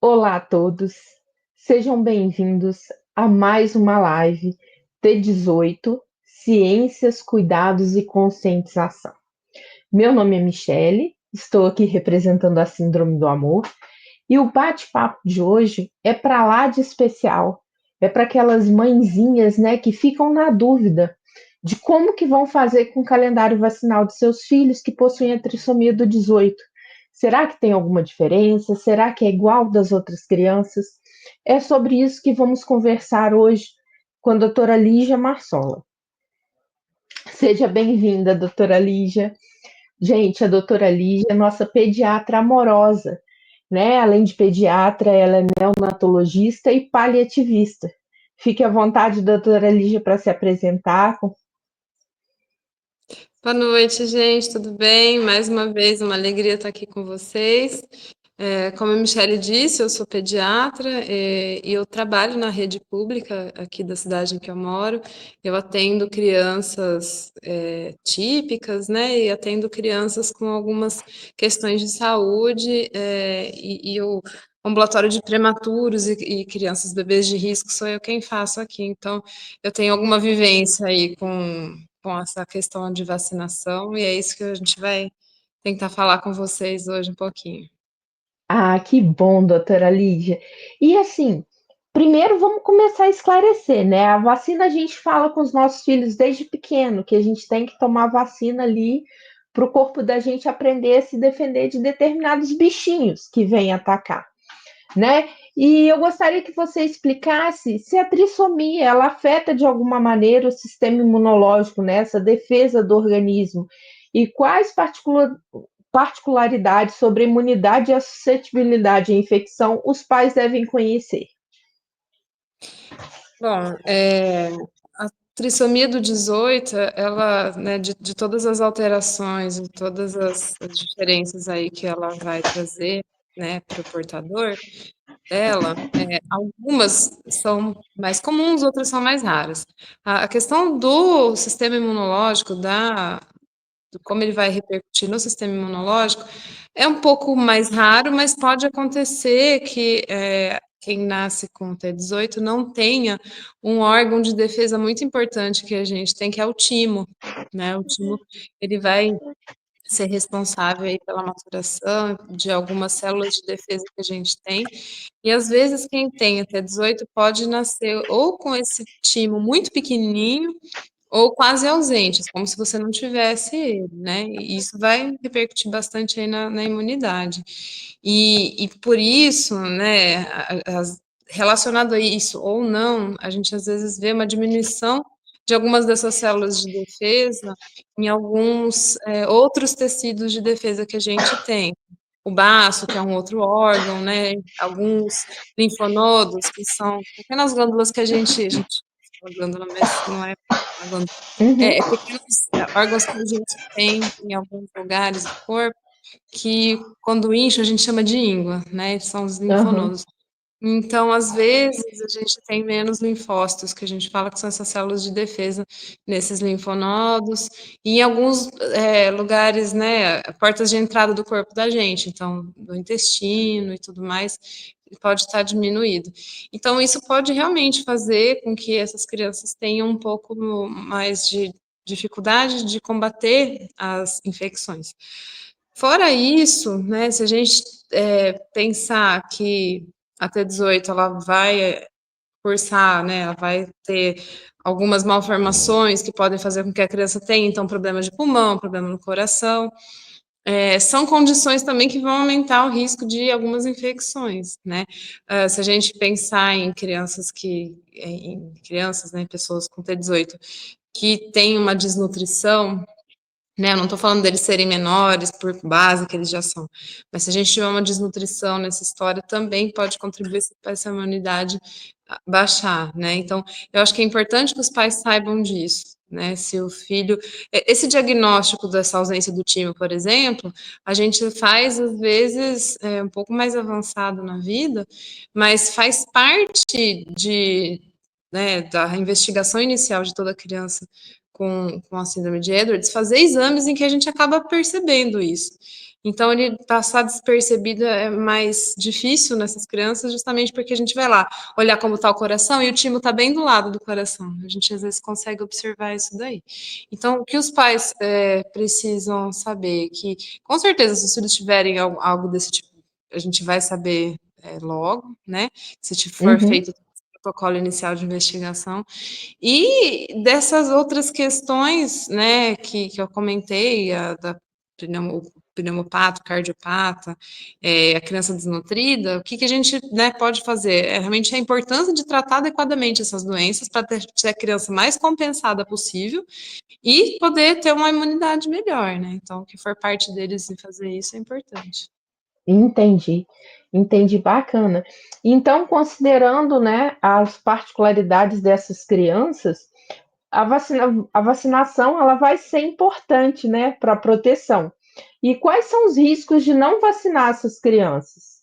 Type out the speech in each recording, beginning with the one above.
Olá a todos, sejam bem-vindos a mais uma live T18 Ciências, Cuidados e Conscientização. Meu nome é Michele, estou aqui representando a Síndrome do Amor e o bate-papo de hoje é para lá de especial, é para aquelas mãezinhas, né, que ficam na dúvida de como que vão fazer com o calendário vacinal de seus filhos que possuem a trissomia do 18. Será que tem alguma diferença? Será que é igual das outras crianças? É sobre isso que vamos conversar hoje com a doutora Lígia Marsola. Seja bem-vinda, doutora Lígia. Gente, a doutora Lígia é nossa pediatra amorosa, né? Além de pediatra, ela é neonatologista e paliativista. Fique à vontade, doutora Lígia, para se apresentar. Boa noite, gente, tudo bem? Mais uma vez, uma alegria estar aqui com vocês. Como a Michele disse, eu sou pediatra e eu trabalho na rede pública aqui da cidade em que eu moro. Eu atendo crianças típicas, né? E atendo crianças com algumas questões de saúde e o ambulatório de prematuros e crianças, bebês de risco, sou eu quem faço aqui. Então, eu tenho alguma vivência aí com essa questão de vacinação, e é isso que a gente vai tentar falar com vocês hoje um pouquinho. Ah, que bom, doutora Lígia. E assim, primeiro vamos começar a esclarecer, né? A vacina a gente fala com os nossos filhos desde pequeno, que a gente tem que tomar vacina ali para o corpo da gente aprender a se defender de determinados bichinhos que vêm atacar, né? E eu gostaria que você explicasse se a trissomia ela afeta de alguma maneira o sistema imunológico, né? Essa defesa do organismo e quais particularidades sobre a imunidade e a suscetibilidade à infecção os pais devem conhecer. Bom, a trissomia do 18, ela, né, de todas as alterações, de todas as diferenças aí que ela vai trazer, né, para o portador dela, algumas são mais comuns, outras são mais raras. A questão do sistema imunológico, como ele vai repercutir no sistema imunológico, é um pouco mais raro, mas pode acontecer que quem nasce com T18 não tenha um órgão de defesa muito importante que a gente tem, que é o timo, né? O timo, ele vai ser responsável aí pela maturação de algumas células de defesa que a gente tem, e às vezes quem tem até 18 pode nascer ou com esse timo muito pequenininho, ou quase ausentes, como se você não tivesse ele, né? E isso vai repercutir bastante aí na imunidade. E por isso, né, relacionado a isso ou não, a gente às vezes vê uma diminuição de algumas dessas células de defesa em alguns outros tecidos de defesa que a gente tem. O baço, que é um outro órgão, né? Alguns linfonodos, que são pequenas glândulas que a gente fala glândula, mas não é uma glândula. Uhum, Pequenos órgãos que a gente tem em alguns lugares do corpo, que quando incha a gente chama de íngua, né? São os uhum. linfonodos. Então, às vezes, a gente tem menos linfócitos, que a gente fala que são essas células de defesa nesses linfonodos, e em alguns lugares, né, portas de entrada do corpo da gente, então, do intestino e tudo mais, pode estar diminuído. Então, isso pode realmente fazer com que essas crianças tenham um pouco mais de dificuldade de combater as infecções. Fora isso, né, se a gente pensar que até 18 ela vai cursar, né, ela vai ter algumas malformações que podem fazer com que a criança tenha, então, problema de pulmão, problema no coração. São condições também que vão aumentar o risco de algumas infecções, né? Se a gente pensar em crianças, né, pessoas com T18 que têm uma desnutrição, né, eu não estou falando deles serem menores por base, que eles já são, mas se a gente tiver uma desnutrição nessa história, também pode contribuir para essa imunidade baixar, né? Então, eu acho que é importante que os pais saibam disso, né? Se o filho. Esse diagnóstico dessa ausência do timo, por exemplo, a gente faz, às vezes, um pouco mais avançado na vida, mas faz parte né, da investigação inicial de toda criança com a síndrome de Edwards, fazer exames em que a gente acaba percebendo isso. Então, ele passar despercebido é mais difícil nessas crianças, justamente porque a gente vai lá olhar como está o coração e o timo está bem do lado do coração. A gente às vezes consegue observar isso daí. Então, o que os pais precisam saber que, com certeza, se os filhos tiverem algo desse tipo, a gente vai saber logo, né? Se for Uhum. feito o protocolo inicial de investigação. E dessas outras questões, né, que eu comentei, da pneumopato, cardiopata, a criança desnutrida, o que a gente, né, pode fazer? Realmente a importância de tratar adequadamente essas doenças para ter a criança mais compensada possível e poder ter uma imunidade melhor, né? Então, o que for parte deles em fazer isso é importante. Entendi, entendi, bacana. Então, considerando, né, as particularidades dessas crianças, a vacinação ela vai ser importante, né, para a proteção. E quais são os riscos de não vacinar essas crianças?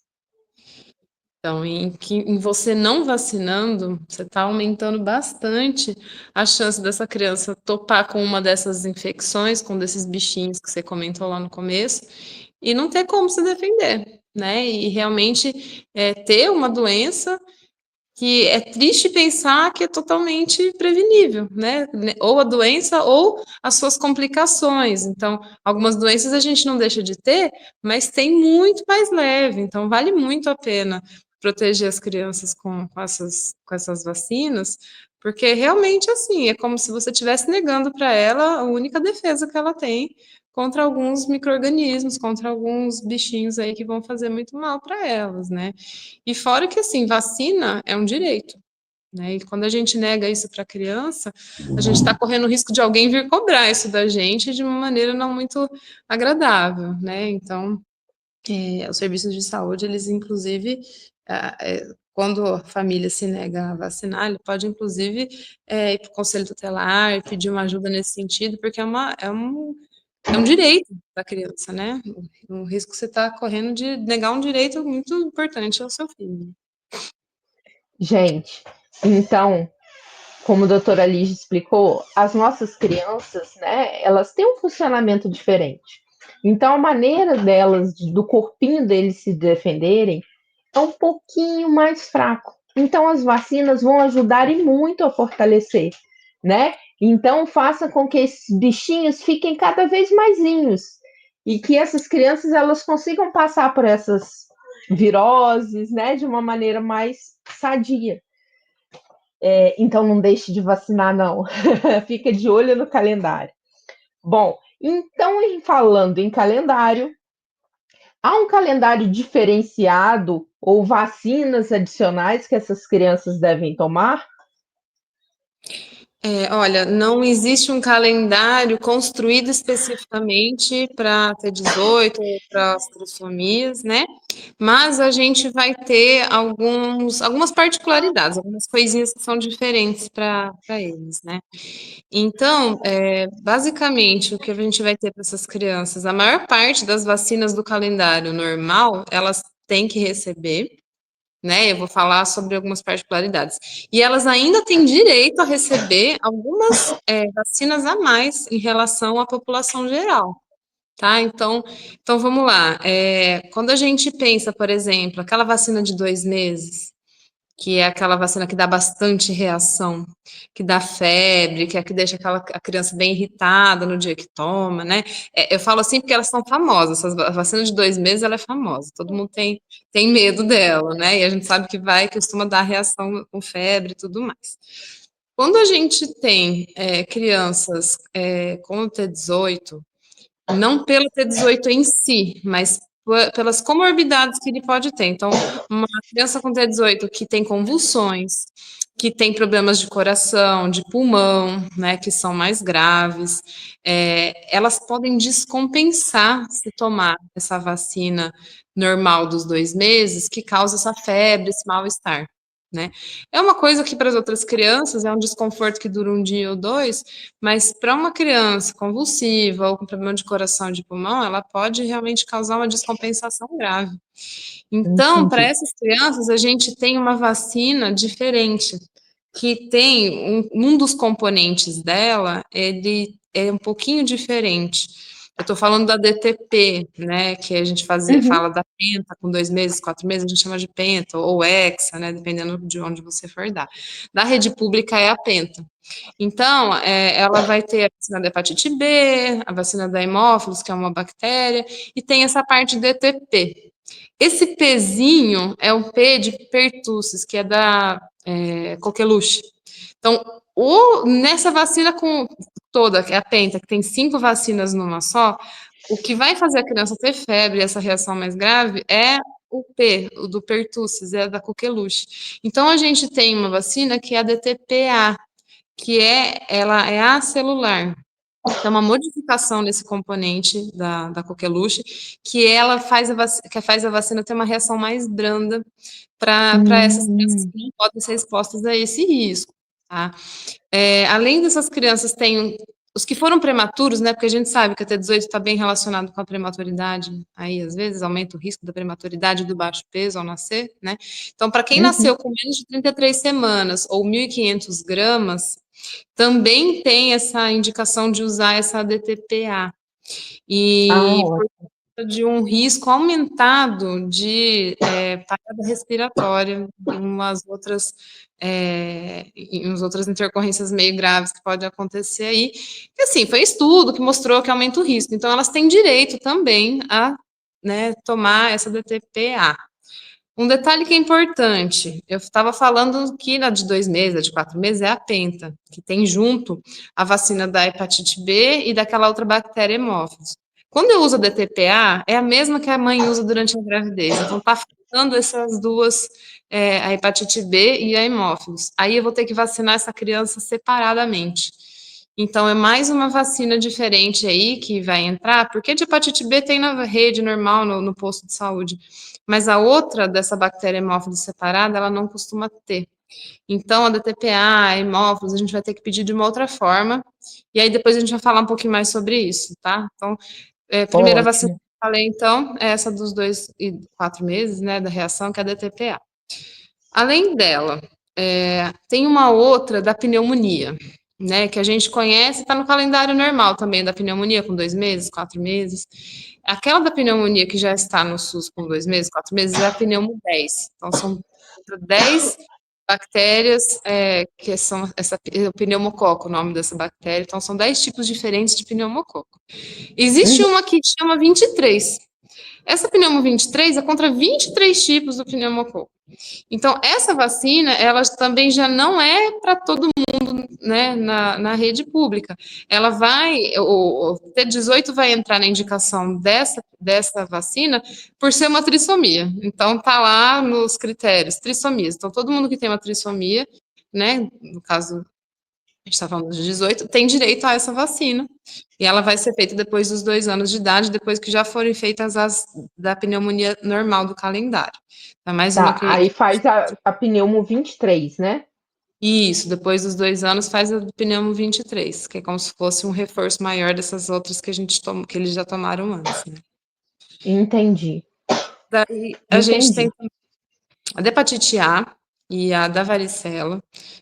Então, em você não vacinando, você está aumentando bastante a chance dessa criança topar com uma dessas infecções, com desses bichinhos que você comentou lá no começo, e não ter como se defender, né? E realmente ter uma doença que é triste pensar que é totalmente prevenível, né? Ou a doença ou as suas complicações. Então, algumas doenças a gente não deixa de ter, mas tem muito mais leve. Então, vale muito a pena proteger as crianças com essas vacinas, porque realmente, assim, é como se você estivesse negando para ela a única defesa que ela tem contra alguns micro-organismos, contra alguns bichinhos aí que vão fazer muito mal para elas, né? E fora que, assim, vacina é um direito, né? E quando a gente nega isso para a criança, a gente está correndo o risco de alguém vir cobrar isso da gente de uma maneira não muito agradável, né? Então, os serviços de saúde, eles, inclusive, quando a família se nega a vacinar, ele pode, inclusive, ir para o conselho tutelar, pedir uma ajuda nesse sentido, porque é um direito da criança, né? O risco que você está correndo de negar um direito muito importante ao seu filho. Gente, então, como a doutora Lígia explicou, as nossas crianças, né, elas têm um funcionamento diferente. Então, a maneira delas, do corpinho deles se defenderem, é um pouquinho mais fraco. Então, as vacinas vão ajudar e muito a fortalecer, né? Então, faça com que esses bichinhos fiquem cada vez maisinhos e que essas crianças elas consigam passar por essas viroses, né, de uma maneira mais sadia. Então, não deixe de vacinar, não. Fica de olho no calendário. Bom, então, falando em calendário, há um calendário diferenciado ou vacinas adicionais que essas crianças devem tomar? Olha, não existe um calendário construído especificamente para T18 ou para as trissomías, né? Mas a gente vai ter algumas particularidades, algumas coisinhas que são diferentes para eles, né? Então, basicamente, o que a gente vai ter para essas crianças, a maior parte das vacinas do calendário normal, elas têm que receber, né? Eu vou falar sobre algumas particularidades. E elas ainda têm direito a receber algumas vacinas a mais em relação à população geral. Tá? Então vamos lá. Quando a gente pensa, por exemplo, aquela vacina de 2 meses, que é aquela vacina que dá bastante reação, que dá febre, que é a que deixa a criança bem irritada no dia que toma, né? Eu falo assim porque elas são famosas. A vacina de 2 meses ela é famosa, todo mundo tem medo dela, né? E a gente sabe que costuma dar reação com febre e tudo mais. Quando a gente tem crianças com o T18, não pelo T18 em si, mas pelas comorbidades que ele pode ter. Então, uma criança com T18 que tem convulsões, que tem problemas de coração, de pulmão, né, que são mais graves, elas podem descompensar se tomar essa vacina normal dos 2 meses, que causa essa febre, esse mal-estar. Né? É uma coisa que para as outras crianças é um desconforto que dura um dia ou dois, mas para uma criança convulsiva ou com problema de coração e de pulmão, ela pode realmente causar uma descompensação grave. Então, para Entendi. essas crianças, a gente tem uma vacina diferente, que tem um dos componentes dela, ele é um pouquinho diferente. Eu tô falando da DTP, né, que a gente Uhum. fala da penta com 2 meses, 4 meses, a gente chama de penta ou hexa, né, dependendo de onde você for dar. Da rede pública é a penta. Então, ela vai ter a vacina da hepatite B, a vacina da hemófilos, que é uma bactéria, e tem essa parte DTP. Esse Pzinho é o P de pertussis, que é da coqueluche. Então, nessa vacina com toda, que é a penta, que tem 5 vacinas numa só, o que vai fazer a criança ter febre, essa reação mais grave, é o P, o do pertussis, é da coqueluche. Então, a gente tem uma vacina que é a DTPA, ela é acelular. Então, uma modificação nesse componente da coqueluche, que ela que faz a vacina ter uma reação mais branda para essas crianças Hum. que não podem ser expostas a esse risco, tá? Além dessas crianças, tem os que foram prematuros, né? Porque a gente sabe que a T18 está bem relacionado com a prematuridade, aí às vezes aumenta o risco da prematuridade e do baixo peso ao nascer, né? Então, para quem nasceu Uhum. com menos de 33 semanas ou 1.500 gramas, também tem essa indicação de usar essa DTPA. Ah, E por ótimo. conta de um risco aumentado de parada respiratória e umas outras intercorrências meio graves que podem acontecer aí. E assim, foi estudo que mostrou que aumenta o risco. Então, elas têm direito também a, né, tomar essa DTPA. Um detalhe que é importante, eu estava falando que na de 2 meses, a de 4 meses, é a penta, que tem junto a vacina da hepatite B e daquela outra bactéria hemófilos. Quando eu uso a DTPA, é a mesma que a mãe usa durante a gravidez, então está faltando essas duas, a hepatite B e a hemófilos. Aí eu vou ter que vacinar essa criança separadamente. Então é mais uma vacina diferente aí que vai entrar, porque de hepatite B tem na rede normal, no posto de saúde. Mas a outra dessa bactéria hemófilos separada, ela não costuma ter. Então, a DTPA, a hemófilos, a gente vai ter que pedir de uma outra forma. E aí depois a gente vai falar um pouquinho mais sobre isso, tá? Então, primeira vacina que Ótimo. eu falei, então, é essa dos 2 e 4 meses, né, da reação, que é a DTPA. Além dela, tem uma outra da pneumonia, né, que a gente conhece, está no calendário normal também da pneumonia, com 2 meses, 4 meses. Aquela da pneumonia que já está no SUS com 2 meses, 4 meses, é a pneumo 10. Então, são 10 bactérias, que são o pneumococo, o nome dessa bactéria. Então, são 10 tipos diferentes de pneumococo. Existe Uhum. uma que chama 23. Essa pneumo 23 é contra 23 tipos do pneumococo. Então, essa vacina, ela também já não é para todo mundo, né, na rede pública. Ela o T18 vai entrar na indicação dessa vacina por ser uma trissomia. Então, tá lá nos critérios, trissomias. Então, todo mundo que tem uma trissomia, né, no caso, a gente está falando de 18, tem direito a essa vacina. E ela vai ser feita depois dos 2 anos de idade, depois que já forem feitas as da pneumonia normal do calendário. É mais uma Tá, que aí faz a pneumo 23, né? Isso, depois dos 2 anos faz a do pneumo 23, que é como se fosse um reforço maior dessas outras que a gente que eles já tomaram antes, né. Entendi, Daí a gente tem entendi. a da hepatite A e a da varicela,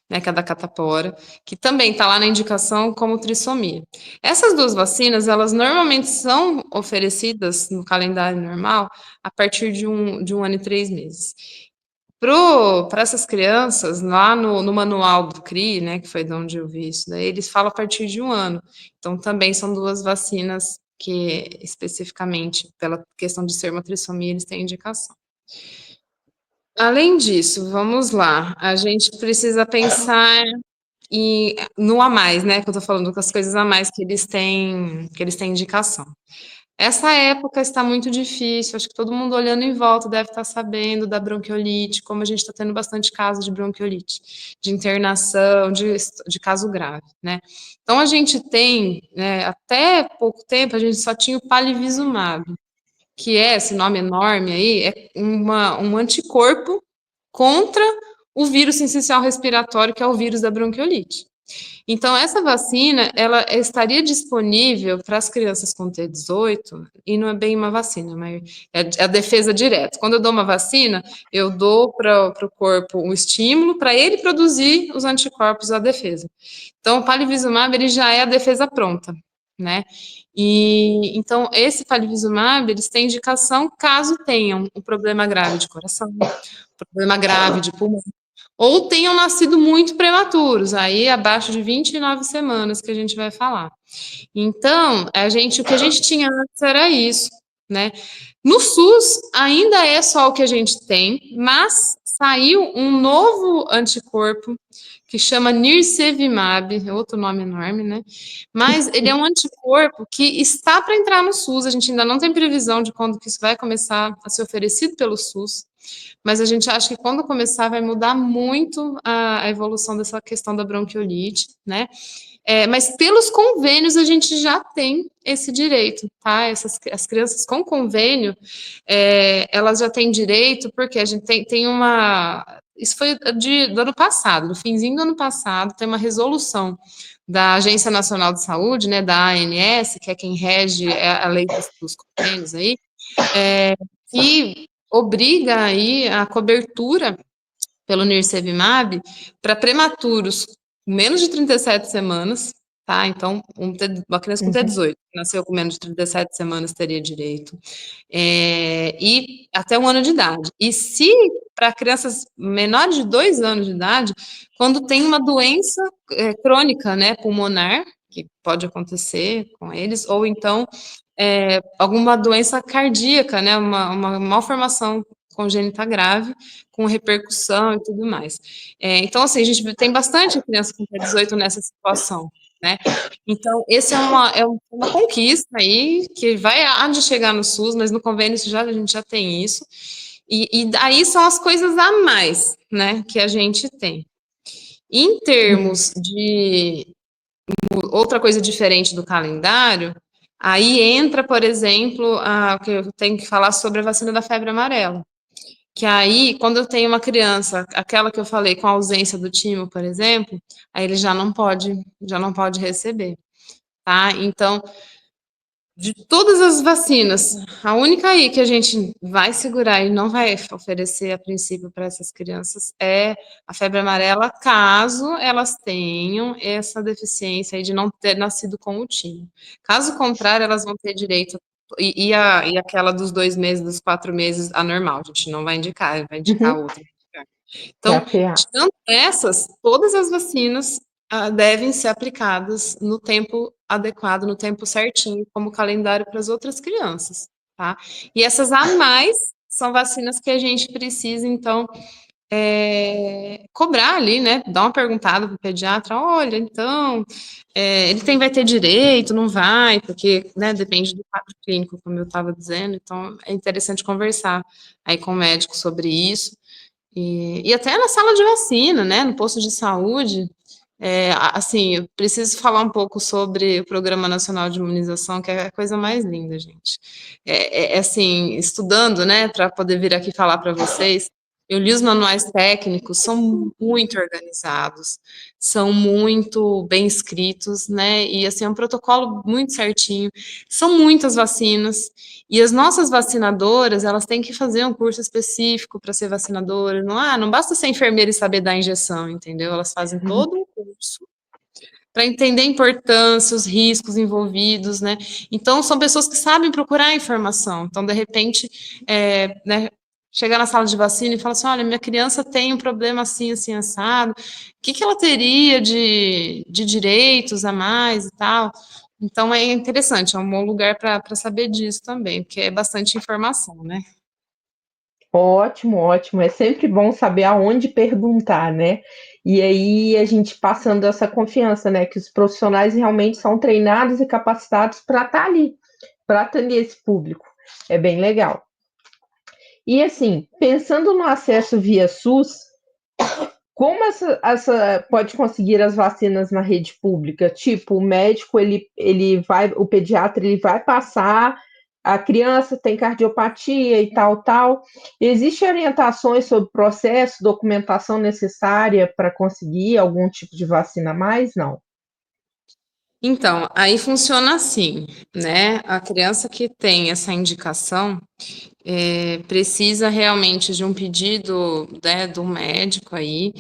né, que é a da catapora, que também está lá na indicação como trissomia. Essas 2 vacinas, elas normalmente são oferecidas no calendário normal a partir de 1 ano e 3 meses. Para essas crianças, lá no manual do CRI, né, que foi de onde eu vi isso daí, eles falam a partir de 1 ano. Então, também são 2 vacinas que, especificamente, pela questão de ser uma trissomia, eles têm indicação. Além disso, vamos lá, a gente precisa pensar no a mais, né, que eu tô falando, com as coisas a mais que eles têm indicação. Essa época está muito difícil, acho que todo mundo olhando em volta deve estar sabendo da bronquiolite, como a gente está tendo bastante casos de bronquiolite, de internação, de caso grave, né. Então a gente tem, né, até pouco tempo, a gente só tinha o palivizumab, que é esse nome enorme aí, é um anticorpo contra o vírus sincicial respiratório, que é o vírus da bronquiolite. Então, essa vacina, ela estaria disponível para as crianças com T18, e não é bem uma vacina, mas é a defesa direta. Quando eu dou uma vacina, eu dou para o corpo um estímulo para ele produzir os anticorpos à defesa. Então, o palivizumab, ele já é a defesa pronta, né? E então esse palivizumab, eles têm indicação caso tenham um problema grave de coração, problema grave de pulmão, ou tenham nascido muito prematuros, aí abaixo de 29 semanas que a gente vai falar. Então, o que a gente tinha antes era isso, né? No SUS ainda é só o que a gente tem, mas saiu um novo anticorpo que chama Nirsevimab, é outro nome enorme, né? Mas ele é um anticorpo que está para entrar no SUS, a gente ainda não tem previsão de quando que isso vai começar a ser oferecido pelo SUS, mas a gente acha que quando começar vai mudar muito a evolução dessa questão da bronquiolite, né? Mas pelos convênios a gente já tem esse direito, tá? As crianças com convênio, elas já têm direito, porque a gente tem uma. Isso foi do ano passado, no finzinho do ano passado, tem uma resolução da Agência Nacional de Saúde, né, da ANS, que é quem rege a lei dos convênios aí, que obriga aí a cobertura pelo Nirsevimab para prematuros com menos de 37 semanas, tá? Então, uma criança com T18, que nasceu com menos de 37 semanas, teria direito. E até 1 ano de idade. E se para crianças menores de 2 anos de idade, quando tem uma doença crônica, né, pulmonar, que pode acontecer com eles, ou então alguma doença cardíaca, né, uma malformação congênita grave, com repercussão e tudo mais. Então, assim, a gente tem bastante criança com T18 nessa situação, né? Então, esse é uma conquista aí, que há de chegar no SUS, mas no convênio a gente já tem isso, e daí são as coisas a mais, né, que a gente tem. Em termos de outra coisa diferente do calendário, aí entra, por exemplo, o que eu tenho que falar sobre a vacina da febre amarela. Que aí, quando eu tenho uma criança, aquela que eu falei com a ausência do timo, por exemplo, aí ele já não pode receber, tá? Então, de todas as vacinas, a única aí que a gente vai segurar e não vai oferecer a princípio para essas crianças é a febre amarela, caso elas tenham essa deficiência aí de não ter nascido com o timo. Caso contrário, elas vão ter direito e aquela dos 2 meses, dos 4 meses, a normal, a gente não vai indicar, vai indicar outra. É a Então, PA. tirando essas, todas as vacinas devem ser aplicadas no tempo adequado, no tempo certinho, como calendário para as outras crianças, tá? E essas a mais são vacinas que a gente precisa, então, cobrar ali, né? Dar uma perguntada para o pediatra, olha, então, vai ter direito, não vai, porque, né, depende do quadro clínico, como eu estava dizendo, então é interessante conversar aí com o médico sobre isso, e até na sala de vacina, né, no posto de saúde, assim, eu preciso falar um pouco sobre o Programa Nacional de Imunização, que é a coisa mais linda, gente. Assim, estudando, né, para poder vir aqui falar para vocês, eu li os manuais técnicos, são muito organizados, são muito bem escritos, né, e assim, é um protocolo muito certinho, são muitas vacinas, e as nossas vacinadoras, elas têm que fazer um curso específico para ser vacinadora, não basta ser enfermeira e saber dar injeção, entendeu? Elas fazem todo um curso para entender a importância, os riscos envolvidos, né? Então, são pessoas que sabem procurar informação. Então, de repente, né, chegar na sala de vacina e falar assim, olha, minha criança tem um problema assim, assim, assado, o que ela teria de direitos a mais e tal? Então, é interessante, é um bom lugar para saber disso também, porque é bastante informação, né? Ótimo, ótimo. É sempre bom saber aonde perguntar, né? E aí a gente passando essa confiança, né? Que os profissionais realmente são treinados e capacitados para estar ali, para atender esse público. É bem legal. E assim, pensando no acesso via SUS, como essa pode conseguir as vacinas na rede pública? Tipo, o médico, ele vai, o pediatra, ele vai passar, a criança tem cardiopatia e tal, tal. Existem orientações sobre processo, documentação necessária para conseguir algum tipo de vacina a mais? Não. Então, aí funciona assim, né? A criança que tem essa indicação precisa realmente de um pedido, né, do médico aí,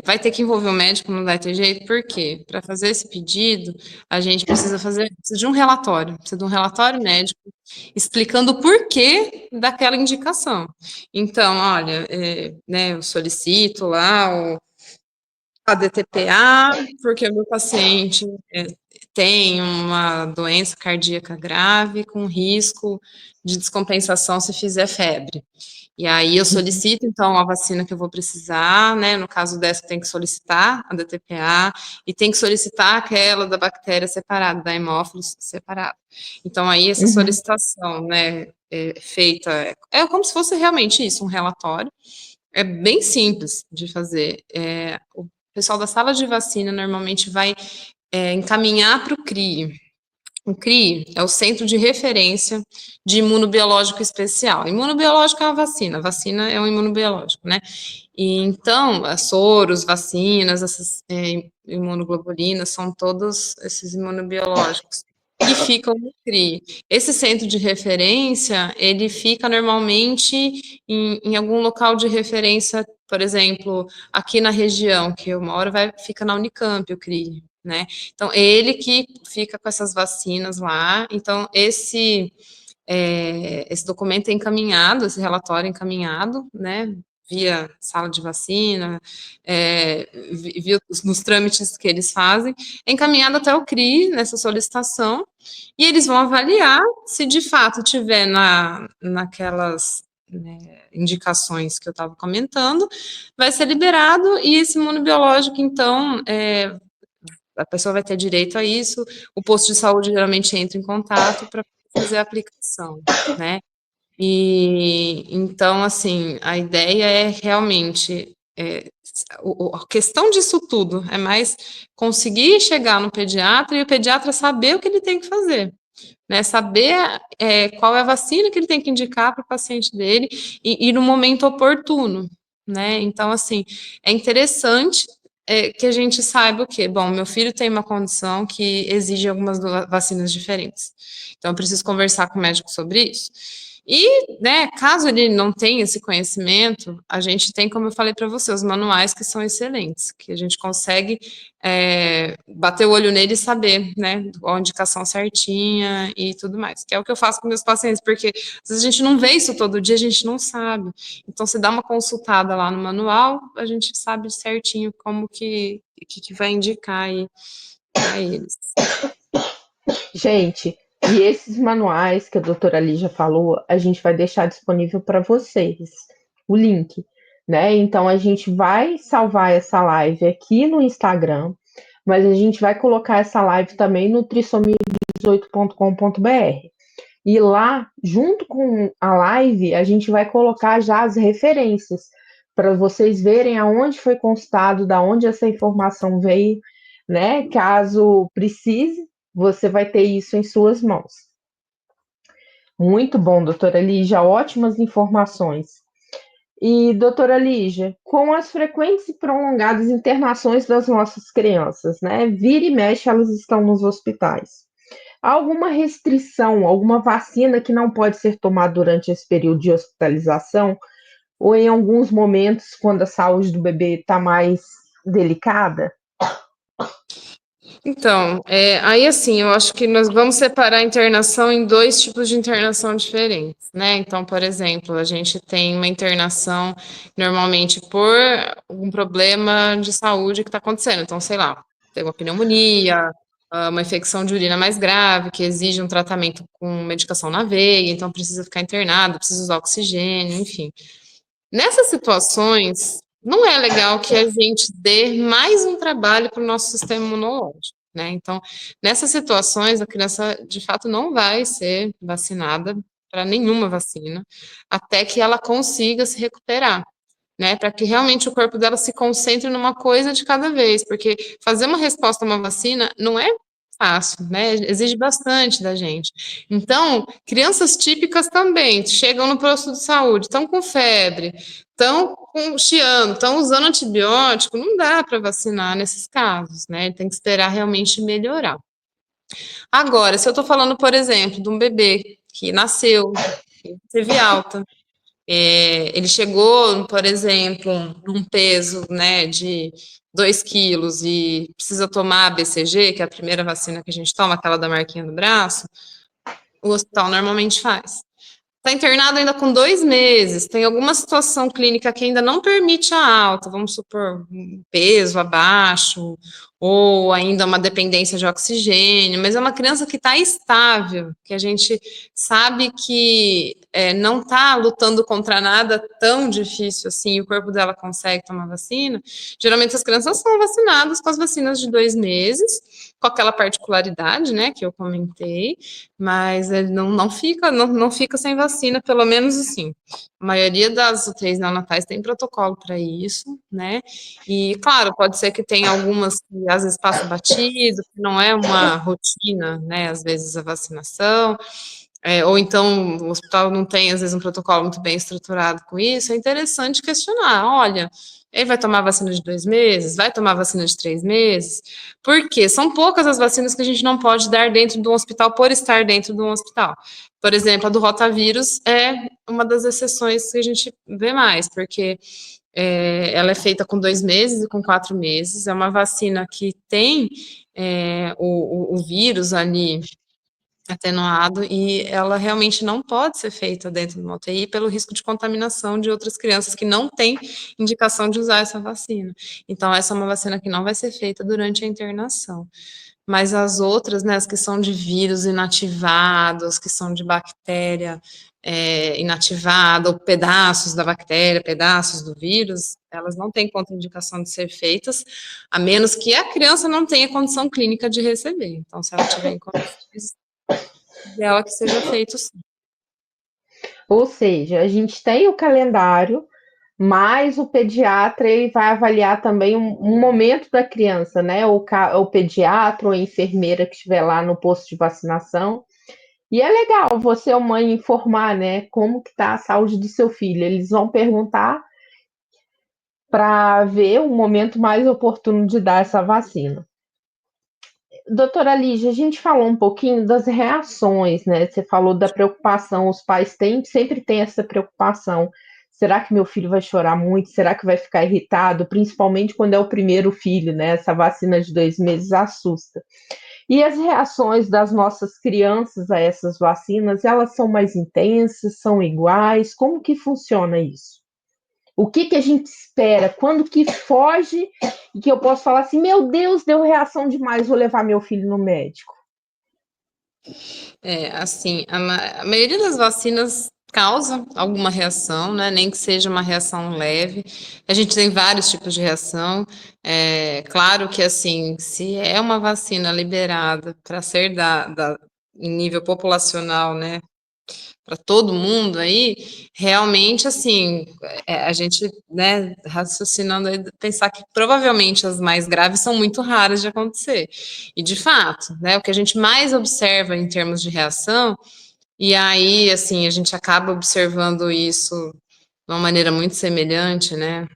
Vai ter que envolver o médico, não vai ter jeito, por quê? Para fazer esse pedido, a gente precisa de um relatório, precisa de um relatório médico explicando o porquê daquela indicação. Então, olha, né, eu solicito lá a DTPA, porque o meu paciente tem uma doença cardíaca grave com risco de descompensação se fizer febre. E aí eu solicito, então, a vacina que eu vou precisar, né? No caso dessa, tem que solicitar a DTPA e tem que solicitar aquela da bactéria separada, da hemófilos separada. Então, aí essa Uhum. solicitação, né, feita, é como se fosse realmente isso, um relatório. É bem simples de fazer. O pessoal da sala de vacina normalmente vai encaminhar para o CRI. O CRI é o Centro de Referência de Imunobiológico Especial. Imunobiológico é uma vacina, vacina é um imunobiológico, né? E então, soros, vacinas, essas imunoglobulinas, são todos esses imunobiológicos que ficam no CRI. Esse centro de referência, ele fica normalmente em algum local de referência, por exemplo, aqui na região que eu moro, fica na Unicamp, o CRI, né? Então, ele que fica com essas vacinas lá. Então, esse documento é encaminhado, esse relatório é encaminhado, né? Via sala de vacina, via nos trâmites que eles fazem, é encaminhado até o CRI nessa solicitação, e eles vão avaliar se de fato tiver naquelas né, indicações que eu estava comentando, vai ser liberado, e esse imunobiológico, então, a pessoa vai ter direito a isso, o posto de saúde geralmente entra em contato para fazer a aplicação, né? E então, assim, a ideia é realmente a questão disso tudo é mais conseguir chegar no pediatra e o pediatra saber o que ele tem que fazer, né? Saber qual é a vacina que ele tem que indicar para o paciente dele e no momento oportuno, né? Então, assim, é interessante que a gente saiba o quê? Bom, meu filho tem uma condição que exige algumas vacinas diferentes. Então, eu preciso conversar com o médico sobre isso. E, né, caso ele não tenha esse conhecimento, a gente tem, como eu falei para você, os manuais que são excelentes, que a gente consegue bater o olho nele e saber, né, a indicação certinha e tudo mais, que é o que eu faço com meus pacientes, porque às vezes a gente não vê isso todo dia, a gente não sabe. Então, se dá uma consultada lá no manual, a gente sabe certinho como que vai indicar aí para eles. Gente, e esses manuais que a doutora Lígia falou, a gente vai deixar disponível para vocês, o link, né? Então a gente vai salvar essa live aqui no Instagram, mas a gente vai colocar essa live também no trissomia18.com.br. E lá, junto com a live, a gente vai colocar já as referências para vocês verem aonde foi constado, da onde essa informação veio, né? Caso precise, você vai ter isso em suas mãos. Muito bom, doutora Lígia, ótimas informações. E, doutora Lígia, com as frequentes e prolongadas internações das nossas crianças, né? Vira e mexe, elas estão nos hospitais. Há alguma restrição, alguma vacina que não pode ser tomada durante esse período de hospitalização? Ou em alguns momentos, quando a saúde do bebê está mais delicada? Então, aí assim, eu acho que nós vamos separar a internação em dois tipos de internação diferentes, né? Então, por exemplo, a gente tem uma internação normalmente por um problema de saúde que está acontecendo. Então, sei lá, tem uma pneumonia, uma infecção de urina mais grave, que exige um tratamento com medicação na veia, então precisa ficar internado, precisa usar oxigênio, enfim. Nessas situações, não é legal que a gente dê mais um trabalho para o nosso sistema imunológico, né? Então, nessas situações, a criança de fato não vai ser vacinada para nenhuma vacina, até que ela consiga se recuperar, né? Para que realmente o corpo dela se concentre numa coisa de cada vez, porque fazer uma resposta a uma vacina não é fácil, né? Exige bastante da gente. Então, crianças típicas também chegam no posto de saúde, estão com febre, estão com chiando, estão usando antibiótico, não dá para vacinar nesses casos, né? Tem que esperar realmente melhorar. Agora, se eu estou falando, por exemplo, de um bebê que nasceu, que teve alta, Ele chegou, por exemplo, num peso, né, de 2 quilos e precisa tomar a BCG, que é a primeira vacina que a gente toma, aquela da marquinha do braço, o hospital normalmente faz. Está internado ainda com 2 meses, tem alguma situação clínica que ainda não permite a alta, vamos supor, um peso abaixo, ou ainda uma dependência de oxigênio, mas é uma criança que está estável, que a gente sabe que não está lutando contra nada tão difícil assim, o corpo dela consegue tomar vacina. Geralmente as crianças são vacinadas com as vacinas de 2 meses, com aquela particularidade, né, que eu comentei, mas ele não fica sem vacina, pelo menos assim. A maioria das UTIs neonatais tem protocolo para isso, né? E, claro, pode ser que tenha algumas que às vezes passa batido, que não é uma rotina, né? Às vezes a vacinação, ou então o hospital não tem, às vezes, um protocolo muito bem estruturado com isso. É interessante questionar: olha, ele vai tomar vacina de 2 meses? Vai tomar vacina de 3 meses? Porque são poucas as vacinas que a gente não pode dar dentro de um hospital por estar dentro de um hospital. Por exemplo, a do rotavírus é uma das exceções que a gente vê mais, porque ela é feita com 2 meses e com 4 meses. É uma vacina que tem o vírus ali atenuado e ela realmente não pode ser feita dentro de uma UTI pelo risco de contaminação de outras crianças que não têm indicação de usar essa vacina. Então, essa é uma vacina que não vai ser feita durante a internação. Mas as outras, né, as que são de vírus inativados, que são de bactéria inativada, ou pedaços da bactéria, pedaços do vírus, elas não têm contraindicação de ser feitas, a menos que a criança não tenha condição clínica de receber. Então, se ela tiver em condições, ideal é que seja feito sim. Ou seja, a gente tem o calendário, mas o pediatra ele vai avaliar também um momento da criança, né? O pediatra ou a enfermeira que estiver lá no posto de vacinação. E é legal você, mãe, informar, né, como que está a saúde do seu filho. Eles vão perguntar para ver o momento mais oportuno de dar essa vacina. Doutora Lígia, a gente falou um pouquinho das reações, né? Você falou da preocupação, os pais sempre têm essa preocupação. Será que meu filho vai chorar muito? Será que vai ficar irritado? Principalmente quando é o primeiro filho, né? Essa vacina de 2 meses assusta. E as reações das nossas crianças a essas vacinas, elas são mais intensas, são iguais? Como que funciona isso? O que que a gente espera? Quando que foge e que eu posso falar assim, meu Deus, deu reação demais, vou levar meu filho no médico? Assim, a maioria das vacinas causa alguma reação, né? Nem que seja uma reação leve. A gente tem vários tipos de reação. Claro que, assim, se é uma vacina liberada para ser em nível populacional, né? Para todo mundo aí, realmente, assim, a gente, né, raciocinando aí, pensar que provavelmente as mais graves são muito raras de acontecer. E, de fato, né, o que a gente mais observa em termos de reação, e aí, assim, a gente acaba observando isso de uma maneira muito semelhante, né,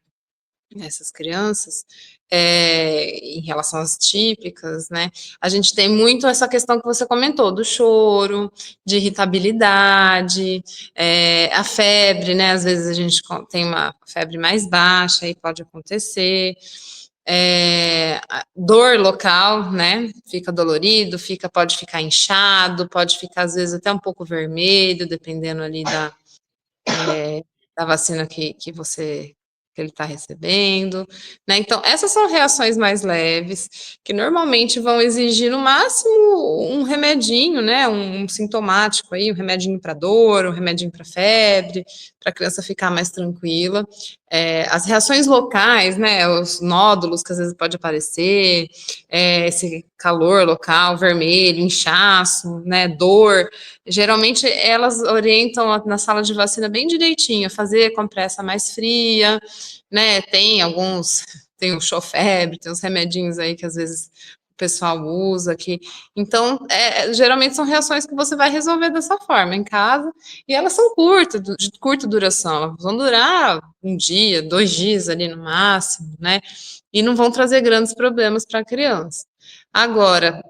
nessas crianças, em relação às típicas, né? A gente tem muito essa questão que você comentou, do choro, de irritabilidade, a febre, né? Às vezes a gente tem uma febre mais baixa, aí pode acontecer. Dor local, né? Fica dolorido, pode ficar inchado, pode ficar às vezes até um pouco vermelho, dependendo ali da vacina que ele está recebendo, né? Então, essas são reações mais leves, que normalmente vão exigir, no máximo, um remedinho, né? Um sintomático aí, um remedinho para dor, um remedinho para febre, para a criança ficar mais tranquila. As reações locais, né? Os nódulos que às vezes pode aparecer, esse calor local, vermelho, inchaço, né? Dor. Geralmente elas orientam na sala de vacina bem direitinho, a fazer compressa mais fria, né? Tem o Chofebre, tem os remedinhos aí que às vezes o pessoal usa aqui. Então, geralmente são reações que você vai resolver dessa forma em casa, e elas são curtas, de curta duração, elas vão durar um dia, 2 dias ali no máximo, né? E não vão trazer grandes problemas para a criança. Agora,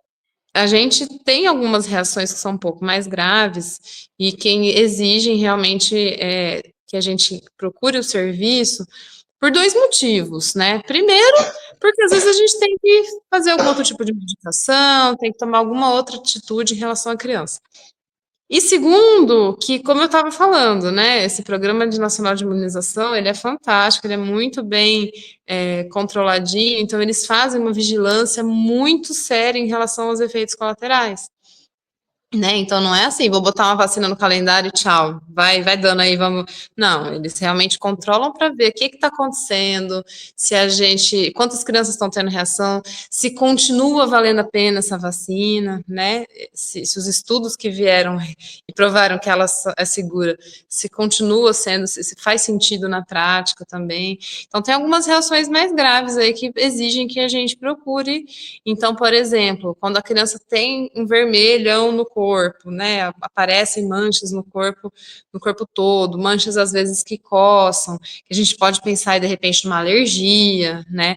a gente tem algumas reações que são um pouco mais graves e que exigem realmente que a gente procure o serviço por 2 motivos, né? Primeiro, porque às vezes a gente tem que fazer algum outro tipo de medicação, tem que tomar alguma outra atitude em relação à criança. E segundo, que como eu estava falando, né, esse programa nacional de imunização, ele é fantástico, ele é muito bem controladinho, então eles fazem uma vigilância muito séria em relação aos efeitos colaterais. Né? Então não é assim, vou botar uma vacina no calendário e tchau, vai dando aí, vamos. Não, eles realmente controlam para ver o que está acontecendo, se a gente, quantas crianças estão tendo reação, se continua valendo a pena essa vacina, né? Se os estudos que vieram e provaram que ela é segura, se continua sendo, se faz sentido na prática também. Então tem algumas reações mais graves aí que exigem que a gente procure. Então, por exemplo, quando a criança tem um vermelhão no corpo, né? Aparecem manchas no corpo todo, manchas às vezes que coçam, que a gente pode pensar aí, de repente numa alergia, né?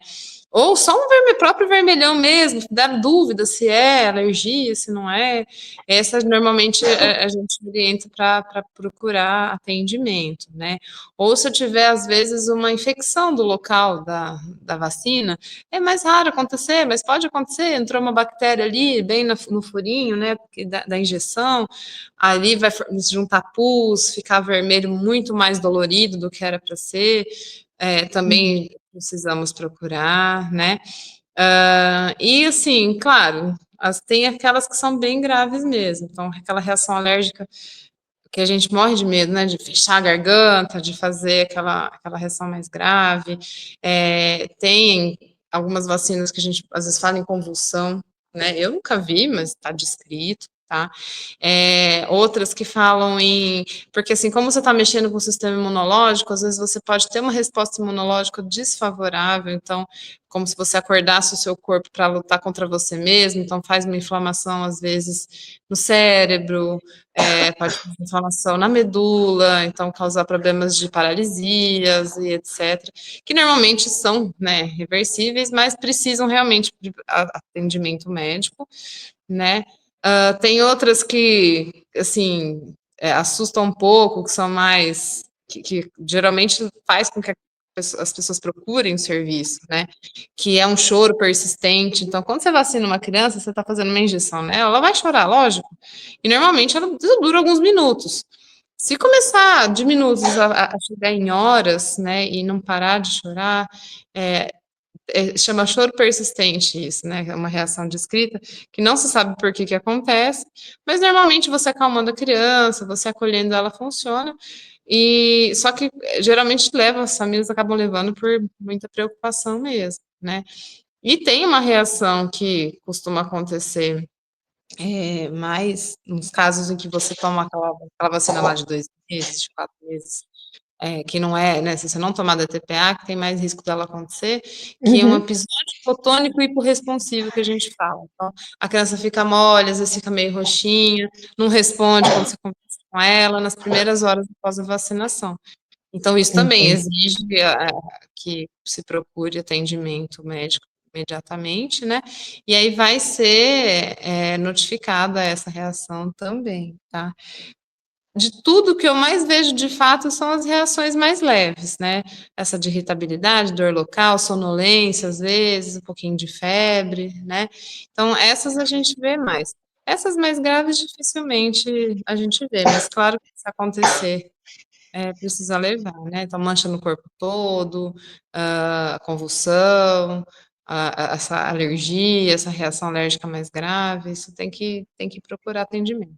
Ou só um próprio vermelhão mesmo, dá dúvida se é alergia, se não é. Essa normalmente a gente orienta para procurar atendimento, né? Ou se eu tiver, às vezes, uma infecção do local da vacina, é mais raro acontecer, mas pode acontecer, entrou uma bactéria ali, bem no furinho, né, da injeção, ali vai se juntar pus, ficar vermelho muito mais dolorido do que era para ser, também precisamos procurar, né, e assim, claro, tem aquelas que são bem graves mesmo, então aquela reação alérgica que a gente morre de medo, né, de fechar a garganta, de fazer aquela reação mais grave. Tem algumas vacinas que a gente às vezes fala em convulsão, né? Eu nunca vi, mas está descrito, tá? Outras que falam em. Porque, assim, como você está mexendo com o sistema imunológico, às vezes você pode ter uma resposta imunológica desfavorável, então, como se você acordasse o seu corpo para lutar contra você mesmo, então faz uma inflamação, às vezes, no cérebro, pode ter inflamação na medula, então causar problemas de paralisias e etc., que normalmente são, né, reversíveis, mas precisam realmente de atendimento médico, né? Tem outras que, assim, assustam um pouco, que são mais, que geralmente faz com que as pessoas procurem o serviço, né? Que é um choro persistente. Então, quando você vacina uma criança, você está fazendo uma injeção nela, ela vai chorar, lógico. E normalmente ela dura alguns minutos. Se começar de minutos a chegar em horas, né, e não parar de chorar, chama choro persistente isso, né, é uma reação descrita, que não se sabe por que acontece, mas normalmente você acalmando a criança, você acolhendo ela funciona, e só que geralmente as famílias acabam levando por muita preocupação mesmo, né. E tem uma reação que costuma acontecer mais nos casos em que você toma aquela vacina lá de 2 meses, de 4 meses, que não é, né, se você não tomar DTPA, que tem mais risco dela acontecer, que é um episódio fotônico hiporresponsivo que a gente fala. Então, a criança fica mole, às vezes fica meio roxinha, não responde quando você conversa com ela, nas primeiras horas após a vacinação. Então, isso também Entendi. exige que se procure atendimento médico imediatamente, né? E aí vai ser notificada essa reação também, tá? De tudo que eu mais vejo de fato são as reações mais leves, né? Essa de irritabilidade, dor local, sonolência, às vezes, um pouquinho de febre, né? Então, essas a gente vê mais. Essas mais graves, dificilmente a gente vê, mas claro que se acontecer precisa levar, né? Então, mancha no corpo todo, convulsão, essa alergia, essa reação alérgica mais grave, isso tem que procurar atendimento.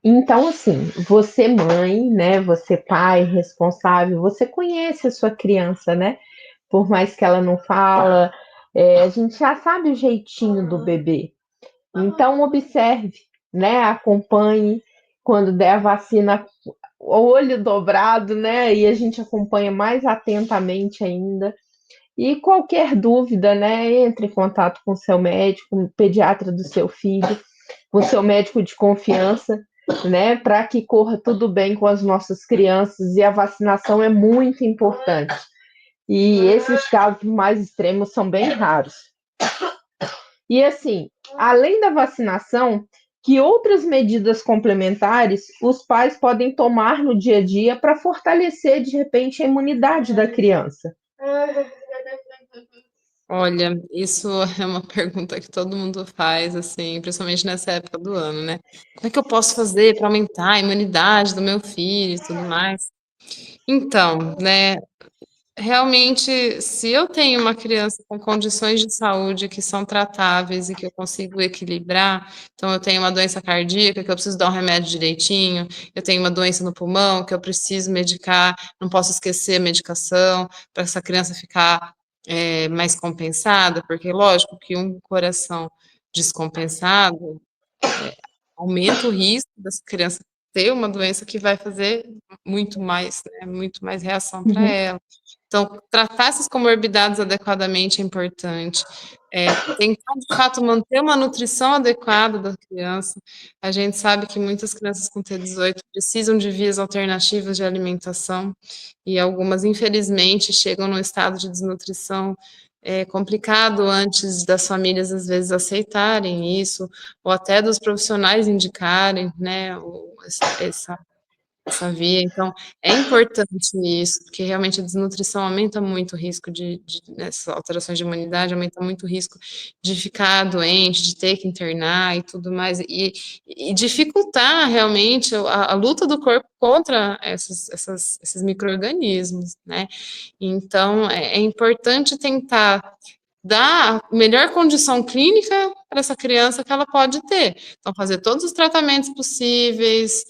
Então assim, você mãe, né, você pai responsável, você conhece a sua criança, né? Por mais que ela não fala, a gente já sabe o jeitinho do bebê. Então observe, né? Acompanhe quando der a vacina, olho dobrado, né? E a gente acompanha mais atentamente ainda. E qualquer dúvida, né? Entre em contato com o seu médico, o pediatra do seu filho, com o seu médico de confiança, né? Para que corra tudo bem com as nossas crianças. E a vacinação é muito importante. E esses casos mais extremos são bem raros. E assim, além da vacinação, que outras medidas complementares os pais podem tomar no dia a dia para fortalecer, de repente, a imunidade da criança? Olha, isso é uma pergunta que todo mundo faz, assim, principalmente nessa época do ano, né? Como é que eu posso fazer para aumentar a imunidade do meu filho e tudo mais? Então, né, realmente, se eu tenho uma criança com condições de saúde que são tratáveis e que eu consigo equilibrar, então eu tenho uma doença cardíaca que eu preciso dar um remédio direitinho, eu tenho uma doença no pulmão que eu preciso medicar, não posso esquecer a medicação para essa criança ficar mais compensada, porque lógico que um coração descompensado aumenta o risco dessa criança ter uma doença que vai fazer muito mais, né, muito mais reação para Uhum, ela. Então, tratar essas comorbidades adequadamente é importante. Tentar, de fato, manter uma nutrição adequada da criança. A gente sabe que muitas crianças com T18 precisam de vias alternativas de alimentação e algumas, infelizmente, chegam num estado de desnutrição complicado antes das famílias, às vezes, aceitarem isso, ou até dos profissionais indicarem, né, essa via. Então, é importante isso, porque realmente a desnutrição aumenta muito o risco nessas alterações de imunidade, aumenta muito o risco de ficar doente, de ter que internar e tudo mais, e dificultar realmente a luta do corpo contra esses micro-organismos, né? Então, é importante tentar dar a melhor condição clínica para essa criança que ela pode ter. Então, fazer todos os tratamentos possíveis,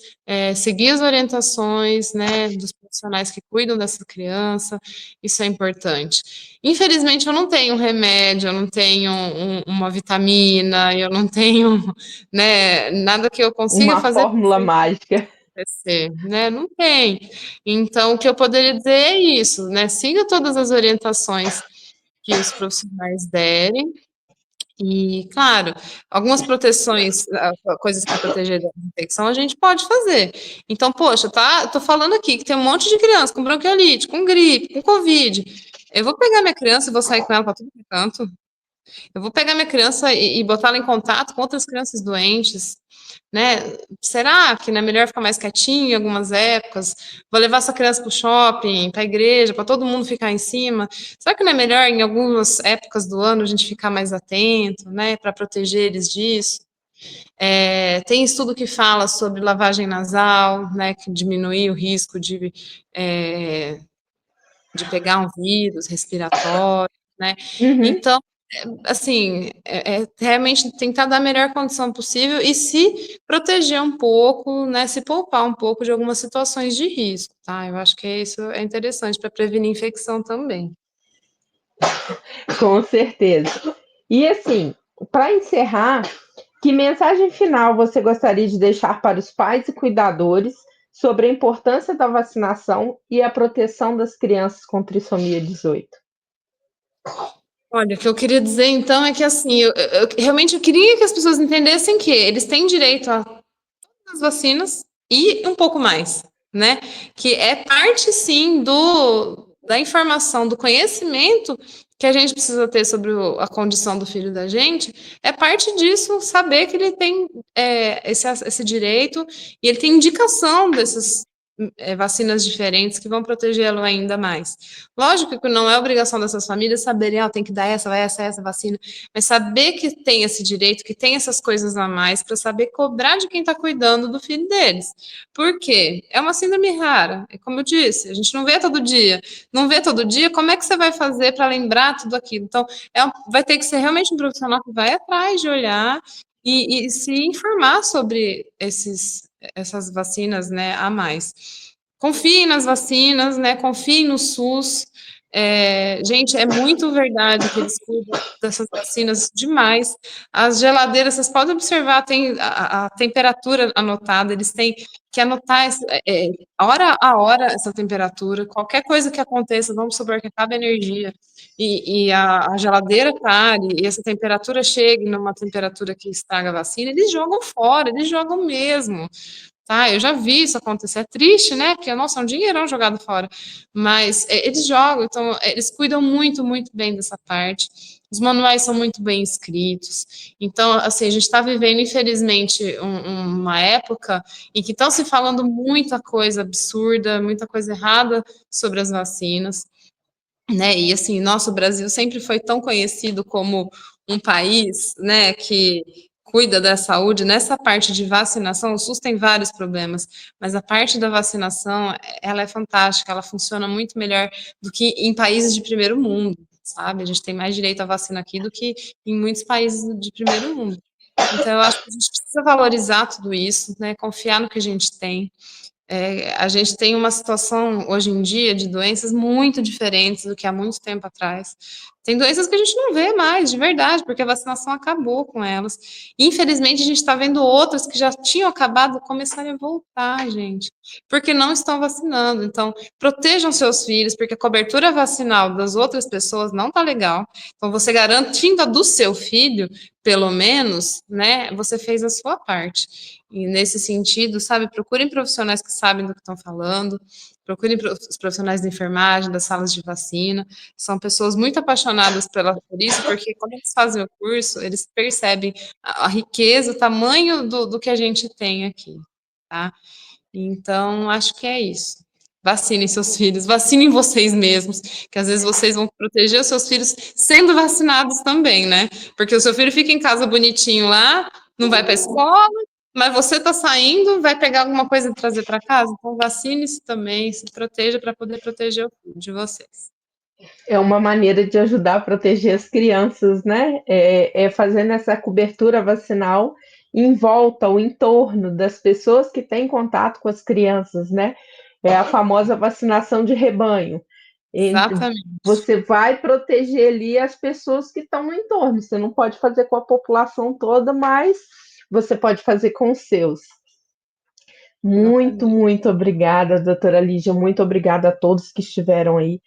seguir as orientações, né, dos profissionais que cuidam dessa criança, isso é importante. Infelizmente, eu não tenho um remédio, eu não tenho uma vitamina, eu não tenho, né, nada que eu consiga uma fazer fórmula mágica. acontecer, né? Não tem. Então, o que eu poderia dizer é isso, né? Siga todas as orientações que os profissionais derem. E, claro, algumas proteções, coisas para proteger da infecção, a gente pode fazer. Então, poxa, tá, tô falando aqui que tem um monte de criança com bronquiolite, com gripe, com Covid. Eu vou pegar minha criança e vou sair com ela para todo canto. Eu vou pegar minha criança e botar ela em contato com outras crianças doentes, né? Será que não é melhor ficar mais quietinho em algumas épocas? Vou levar essa criança para o shopping, para a igreja, para todo mundo ficar em cima. Será que não é melhor em algumas épocas do ano a gente ficar mais atento, né? Para proteger eles disso? Tem estudo que fala sobre lavagem nasal, né? Que diminui o risco é, de pegar um vírus respiratório, né? Uhum. Então, assim, realmente tentar dar a melhor condição possível e se proteger um pouco, né, se poupar um pouco de algumas situações de risco, tá? Eu acho que isso é interessante para prevenir infecção também. Com certeza. E assim, para encerrar, que mensagem final você gostaria de deixar para os pais e cuidadores sobre a importância da vacinação e a proteção das crianças com trissomia 18? Olha, o que eu queria dizer então é que assim, realmente eu queria que as pessoas entendessem que eles têm direito a as vacinas e um pouco mais, né? Que é parte, sim, da informação, do conhecimento que a gente precisa ter sobre a condição do filho da gente, é parte disso saber que ele tem esse direito e ele tem indicação dessas vacinas diferentes que vão protegê-lo ainda mais. Lógico que não é obrigação dessas famílias saberem, tem que dar essa vacina, mas saber que tem esse direito, que tem essas coisas a mais, para saber cobrar de quem está cuidando do filho deles. Por quê? É uma síndrome rara, é como eu disse, a gente não vê todo dia. Não vê todo dia, como é que você vai fazer para lembrar tudo aquilo? Então, vai ter que ser realmente um profissional que vai atrás de olhar e se informar sobre essas vacinas, né, a mais. Confiem nas vacinas, né, confiem no SUS. Gente, é muito verdade que eles cuidam dessas vacinas demais. As geladeiras, vocês podem observar, tem a temperatura anotada, eles têm que anotar hora a hora essa temperatura. Qualquer coisa que aconteça, vamos supor que acabe a energia e a geladeira pare e essa temperatura chegue numa temperatura que estraga a vacina, eles jogam fora, eles jogam mesmo. tá? Eu já vi isso acontecer, é triste, né? Porque, nossa, é um dinheirão jogado fora. Mas eles jogam, então eles cuidam muito, muito bem dessa parte. Os manuais são muito bem escritos. Então, assim, a gente está vivendo, infelizmente, uma época em que estão se falando muita coisa absurda, muita coisa errada sobre as vacinas, né? E assim, nosso Brasil sempre foi tão conhecido como um país, né, que cuida da saúde. Nessa parte de vacinação, o SUS tem vários problemas, mas a parte da vacinação, ela é fantástica, ela funciona muito melhor do que em países de primeiro mundo, sabe? A gente tem mais direito à vacina aqui do que em muitos países de primeiro mundo. Então, eu acho que a gente precisa valorizar tudo isso, né? Confiar no que a gente tem. A gente tem uma situação hoje em dia de doenças muito diferentes do que há muito tempo atrás. Tem doenças que a gente não vê mais, de verdade, porque a vacinação acabou com elas. Infelizmente, a gente está vendo outras que já tinham acabado começarem a voltar, gente, porque não estão vacinando. Então, protejam seus filhos, porque a cobertura vacinal das outras pessoas não está legal. Então, você garantindo a do seu filho, pelo menos, né, você fez a sua parte. E nesse sentido, sabe, procurem profissionais que sabem do que estão falando, procurem os profissionais da enfermagem, das salas de vacina, são pessoas muito apaixonadas por isso, porque quando eles fazem o curso, eles percebem a riqueza, o tamanho do que a gente tem aqui, tá? Então, acho que é isso. Vacinem seus filhos, vacinem vocês mesmos, que às vezes vocês vão proteger os seus filhos sendo vacinados também, né? Porque o seu filho fica em casa bonitinho lá, não vai para a escola, mas você está saindo, vai pegar alguma coisa e trazer para casa? Então, vacine-se também, se proteja para poder proteger o filho de vocês. É uma maneira de ajudar a proteger as crianças, né? É fazendo essa cobertura vacinal em volta, o entorno das pessoas que têm contato com as crianças, né? É a famosa vacinação de rebanho. Exatamente. Você vai proteger ali as pessoas que estão no entorno. Você não pode fazer com a população toda, mas você pode fazer com os seus. Muito, Exatamente. muito obrigada, doutora Lígia. Muito obrigada a todos que estiveram aí.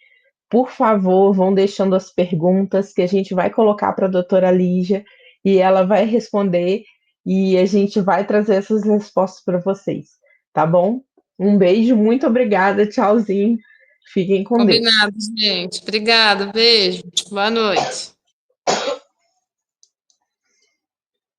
Por favor, vão deixando as perguntas que a gente vai colocar para a doutora Lígia e ela vai responder e a gente vai trazer essas respostas para vocês, tá bom? Um beijo, muito obrigada, tchauzinho. Fiquem com Deus. Combinado, gente. Obrigada, beijo. Boa noite.